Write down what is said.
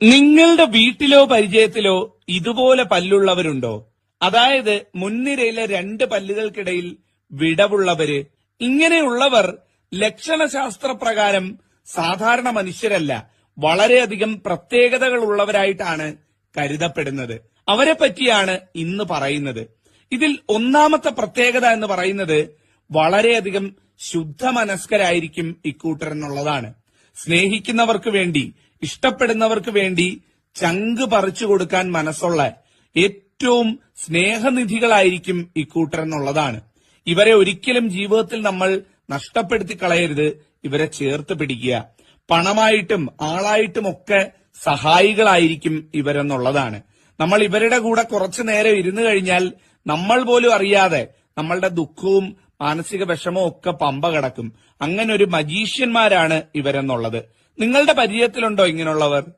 നിങ്ങളുടെ വീട്ടിലോ പരിചയത്തിലോ ഇതുപോലെ പല്ലുള്ളവരുണ്ടോ? അതായത് മുൻനിരയിലെ രണ്ട് പല്ലുകൾക്കിടയിൽ വിടവുള്ളവര്. ഇങ്ങനെയുള്ളവർ ലക്ഷണശാസ്ത്ര പ്രകാരം സാധാരണ മനുഷ്യരല്ല, വളരെയധികം പ്രത്യേകതകൾ ഉള്ളവരായിട്ടാണ് കരുതപ്പെടുന്നത്. അവരെ പറ്റിയാണ് ഇന്ന് പറയുന്നത്. ഇതിൽ ഒന്നാമത്തെ പ്രത്യേകത എന്ന് പറയുന്നത് വളരെയധികം ശുദ്ധമനസ്കരായിരിക്കും ഇക്കൂട്ടർ എന്നുള്ളതാണ്. സ്നേഹിക്കുന്നവർക്ക് വേണ്ടി, ഇഷ്ടപ്പെടുന്നവർക്ക് വേണ്ടി ചങ്ക് പറിച്ചു കൊടുക്കാൻ മനസ്സുള്ള ഏറ്റവും സ്നേഹനിധികളായിരിക്കും ഇക്കൂട്ടർ എന്നുള്ളതാണ്. ഇവരെ ഒരിക്കലും ജീവിതത്തിൽ നമ്മൾ നഷ്ടപ്പെടുത്തി കളയരുത്. ഇവരെ ചേർത്ത് പിടിക്കുക. പണമായിട്ടും ആളായിട്ടുമൊക്കെ സഹായികളായിരിക്കും ഇവരെന്നുള്ളതാണ്. നമ്മൾ ഇവരുടെ കൂടെ കുറച്ചു നേരം ഇരുന്നു കഴിഞ്ഞാൽ നമ്മൾ പോലും അറിയാതെ നമ്മളുടെ ദുഃഖവും മാനസിക വിഷമവും ഒക്കെ പമ്പ കടക്കും. അങ്ങനെ ഒരു മജീഷ്യന്മാരാണ് ഇവരെന്നുള്ളത്. നിങ്ങളുടെ പരിചയത്തിലുണ്ടോ ഇങ്ങനെയുള്ളവർ?